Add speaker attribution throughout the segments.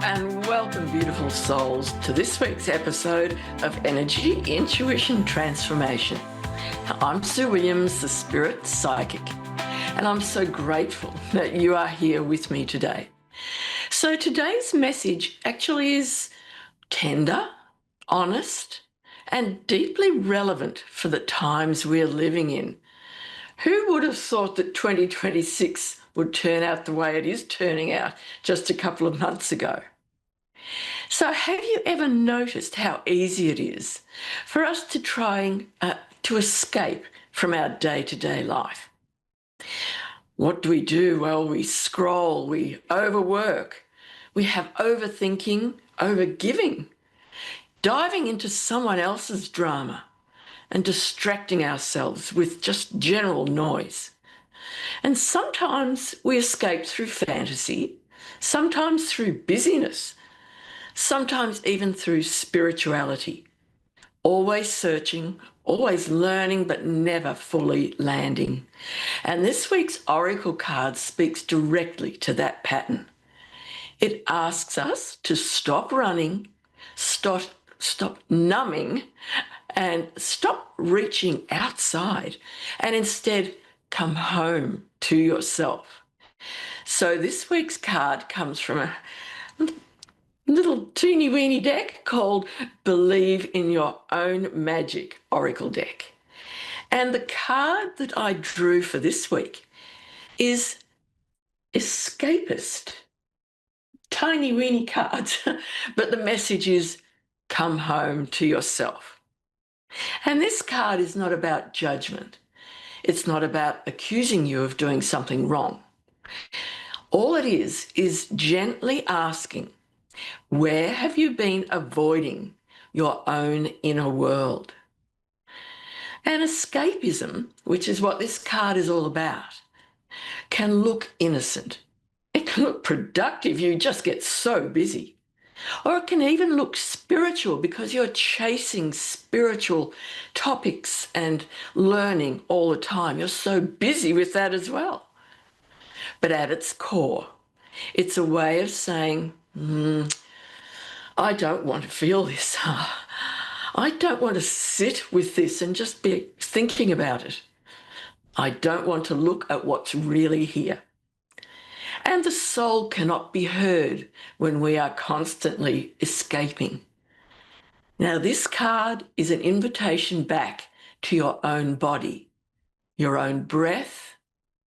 Speaker 1: and welcome, beautiful souls, to this week's episode of Energy Intuition Transformation. I'm Sue Williams, the Spirit Psychic, and I'm so grateful that you are here with me today. So today's message actually is tender, honest, and deeply relevant for the times we're living in. Who would have thought that 2026 would turn out the way it is turning out just a couple of months ago? So have you ever noticed how easy it is for us to try to escape from our day-to-day life? What do? Well, we scroll, we overwork, we have overthinking, overgiving, diving into someone else's drama and distracting ourselves with just general noise. And sometimes we escape through fantasy, sometimes through busyness, sometimes even through spirituality, always searching, always learning, but never fully landing. And this week's Oracle card speaks directly to that pattern. It asks us to stop running, stop numbing, and stop reaching outside, and instead come home to yourself. So this week's card comes from a little teeny weeny deck called Believe in Your Own Magic Oracle deck. And the card that I drew for this week is Escapist. Tiny weeny cards, but the message is come home to yourself. And this card is not about judgment. It's not about accusing you of doing something wrong. All it is gently asking, where have you been avoiding your own inner world? And escapism, which is what this card is all about, can look innocent. It can look productive, you just get so busy. Or it can even look spiritual because you're chasing spiritual topics and learning all the time. You're so busy with that as well. But at its core, it's a way of saying, I don't want to feel this. I don't want to sit with this and just be thinking about it. I don't want to look at what's really here. And the soul cannot be heard when we are constantly escaping. Now, this card is an invitation back to your own body, your own breath,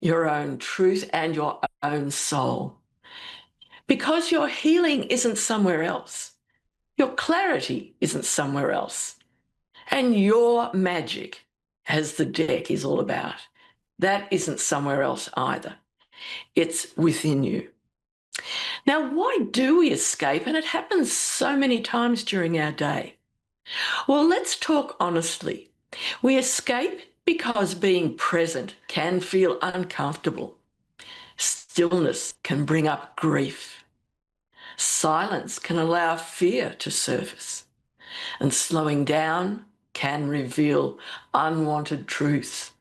Speaker 1: your own truth, and your own soul. Because your healing isn't somewhere else. Your clarity isn't somewhere else. And your magic, as the deck is all about, that isn't somewhere else either. It's within you. Now, why do we escape? And it happens so many times during our day. Well, let's talk honestly. We escape because being present can feel uncomfortable. Stillness can bring up grief. Silence can allow fear to surface. And slowing down can reveal unwanted truths.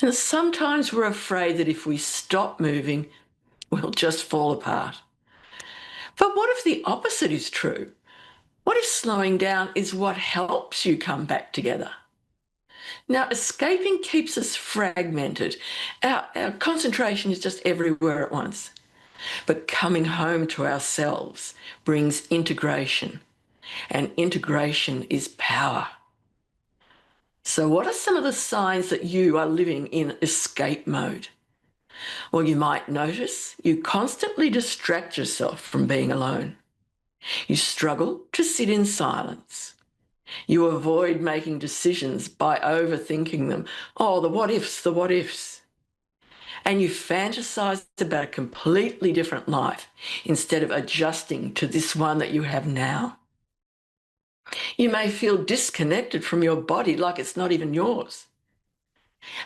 Speaker 1: And sometimes we're afraid that if we stop moving, we'll just fall apart. But what if the opposite is true? What if slowing down is what helps you come back together? Now, escaping keeps us fragmented. Our concentration is just everywhere at once. But coming home to ourselves brings integration, and integration is power. So what are some of the signs that you are living in escape mode? Well, you might notice you constantly distract yourself from being alone. You struggle to sit in silence. You avoid making decisions by overthinking them. Oh, the what ifs. And you fantasize about a completely different life instead of adjusting to this one that you have now. You may feel disconnected from your body like it's not even yours.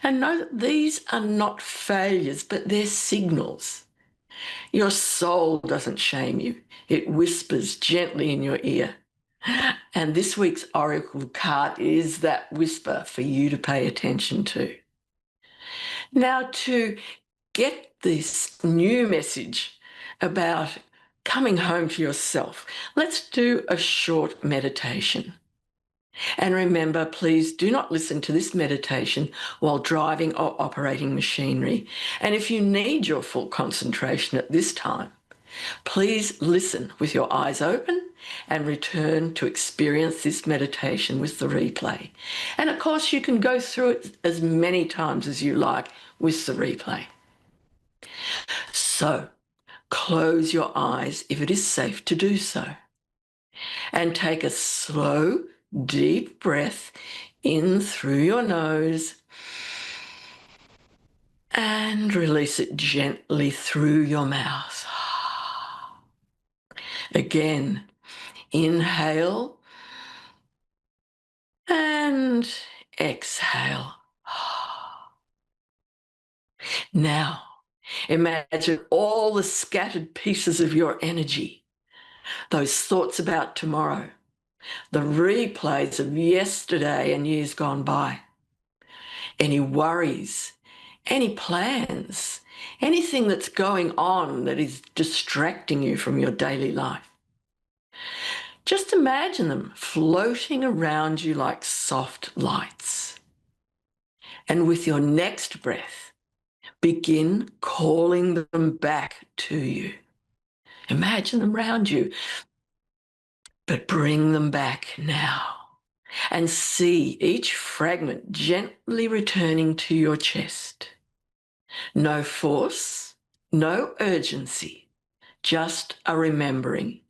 Speaker 1: And know that these are not failures, but they're signals. Your soul doesn't shame you. It whispers gently in your ear. And this week's Oracle card is that whisper for you to pay attention to. Now, to get this new message about coming home to yourself, let's do a short meditation. And remember, please do not listen to this meditation while driving or operating machinery. And if you need your full concentration at this time, please listen with your eyes open and return to experience this meditation with the replay. And of course, you can go through it as many times as you like with the replay. So, close your eyes if it is safe to do so. And take a slow, deep breath in through your nose and release it gently through your mouth. Again, inhale and exhale. Now, imagine all the scattered pieces of your energy, those thoughts about tomorrow, the replays of yesterday and years gone by, any worries, any plans, anything that's going on that is distracting you from your daily life. Just imagine them floating around you like soft lights. And with your next breath, begin calling them back to you. Imagine them around you, but bring them back now. And see each fragment gently returning to your chest. No force, no urgency, just a remembering.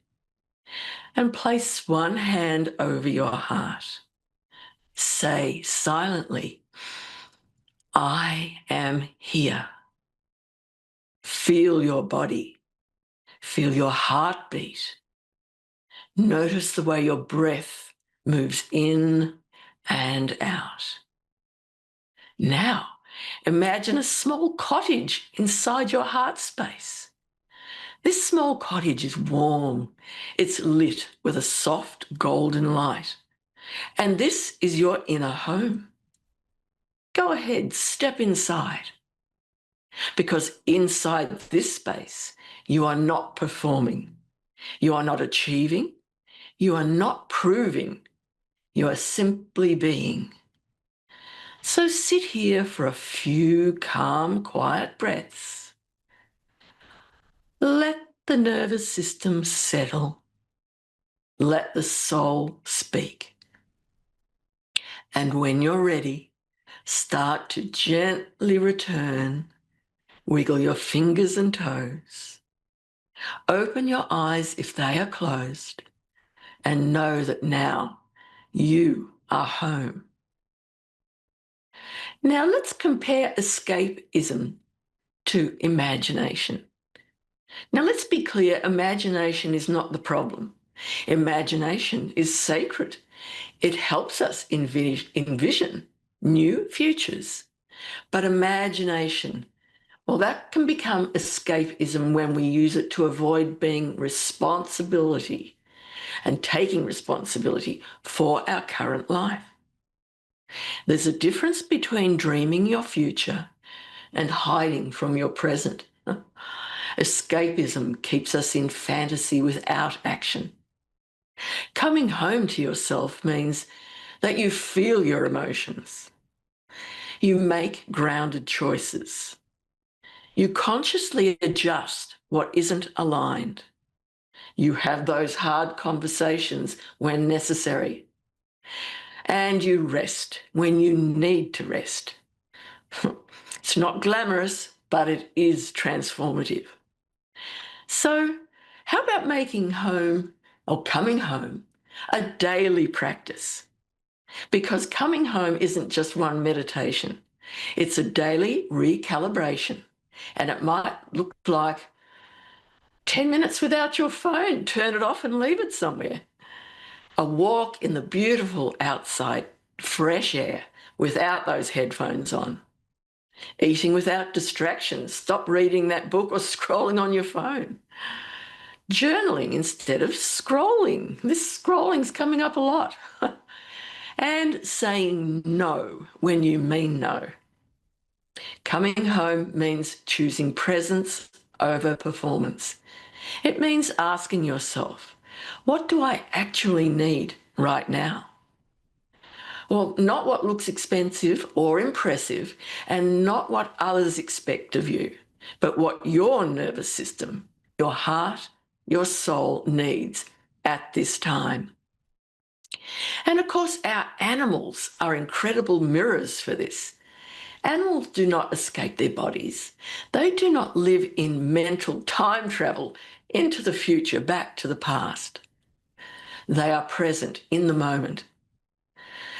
Speaker 1: And place one hand over your heart. Say silently, I am here. Feel your body. Feel your heartbeat. Notice the way your breath moves in and out. Now, imagine a small cottage inside your heart space. This small cottage is warm. It's lit with a soft golden light. And this is your inner home. Go ahead, step inside. Because inside this space, you are not performing. You are not achieving. You are not proving. You are simply being. So sit here for a few calm, quiet breaths. Let the nervous system settle. Let the soul speak. And when you're ready, start to gently return. Wiggle your fingers and toes. Open your eyes if they are closed, and know that now you are home. Now let's compare escapism to imagination. Now let's be clear, imagination is not the problem. Imagination is sacred. It helps us envision new futures. But imagination, well, that can become escapism when we use it to avoid being responsibility and taking responsibility for our current life. There's a difference between dreaming your future and hiding from your present. Escapism keeps us in fantasy without action. Coming home to yourself means that you feel your emotions. You make grounded choices. You consciously adjust what isn't aligned. You have those hard conversations when necessary. And you rest when you need to rest. It's not glamorous, but it is transformative. So, how about making home or coming home a daily practice? Because coming home isn't just one meditation. It's a daily recalibration. And it might look like 10 minutes without your phone, turn it off and leave it somewhere. A walk in the beautiful outside fresh air without those headphones on. Eating without distractions. Stop reading that book or scrolling on your phone. Journaling instead of scrolling. This scrolling's coming up a lot. And saying no when you mean no. Coming home means choosing presence over performance. It means asking yourself, what do I actually need right now? Well, not what looks expensive or impressive, and not what others expect of you, but what your nervous system, your heart, your soul needs at this time. And of course, our animals are incredible mirrors for this. Animals do not escape their bodies. They do not live in mental time travel into the future, back to the past. They are present in the moment.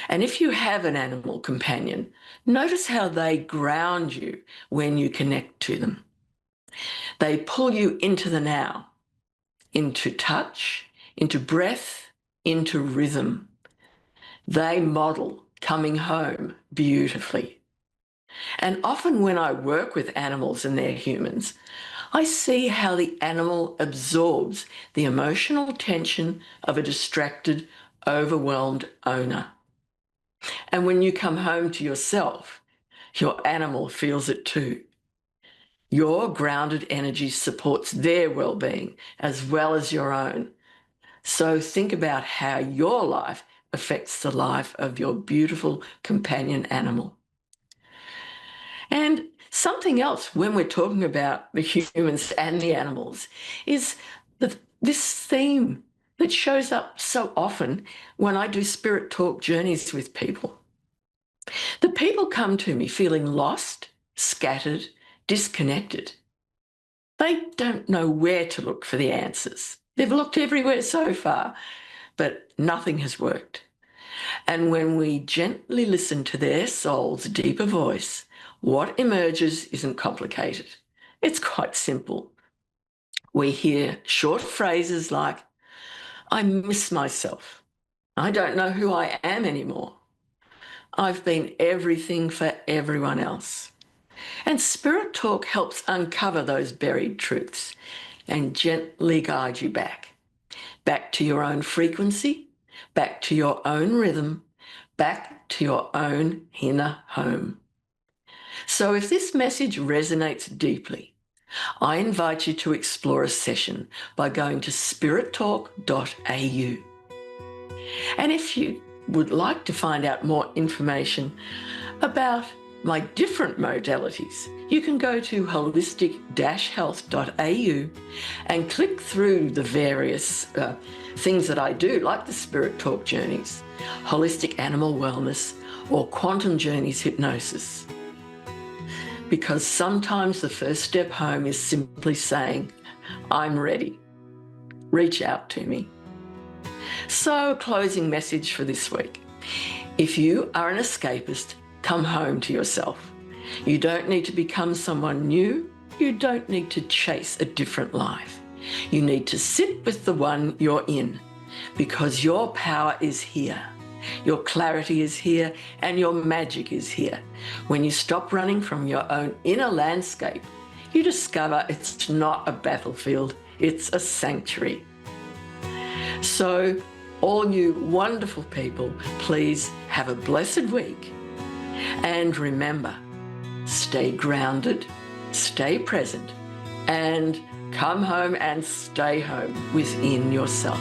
Speaker 1: And if you have an animal companion, notice how they ground you when you connect to them. They pull you into the now, into touch, into breath, into rhythm. They model coming home beautifully. And often when I work with animals and they're humans, I see how the animal absorbs the emotional tension of a distracted, overwhelmed owner. And when you come home to yourself, your animal feels it too. Your grounded energy supports their well-being as well as your own. So think about how your life affects the life of your beautiful companion animal. And something else when we're talking about the humans and the animals is this theme that shows up so often when I do spirit talk journeys with people. The people come to me feeling lost, scattered, disconnected. They don't know where to look for the answers. They've looked everywhere so far, but nothing has worked. And when we gently listen to their soul's deeper voice, what emerges isn't complicated. It's quite simple. We hear short phrases like, I miss myself. I don't know who I am anymore. I've been everything for everyone else. And Spirit Talk helps uncover those buried truths and gently guide you back to your own frequency, back to your own rhythm, back to your own inner home. So if this message resonates deeply, I invite you to explore a session by going to spirittalk.au. And if you would like to find out more information about my different modalities, you can go to holistic-health.au and click through the various things that I do, like the Spirit Talk journeys, holistic animal wellness, or quantum journeys hypnosis. Because sometimes the first step home is simply saying, I'm ready. Reach out to me. So, a closing message for this week. If you are an escapist, come home to yourself. You don't need to become someone new. You don't need to chase a different life. You need to sit with the one you're in, because your power is here. Your clarity is here, and your magic is here. When you stop running from your own inner landscape, you discover it's not a battlefield, it's a sanctuary. So, all you wonderful people, please have a blessed week. And remember, stay grounded, stay present, and come home and stay home within yourself.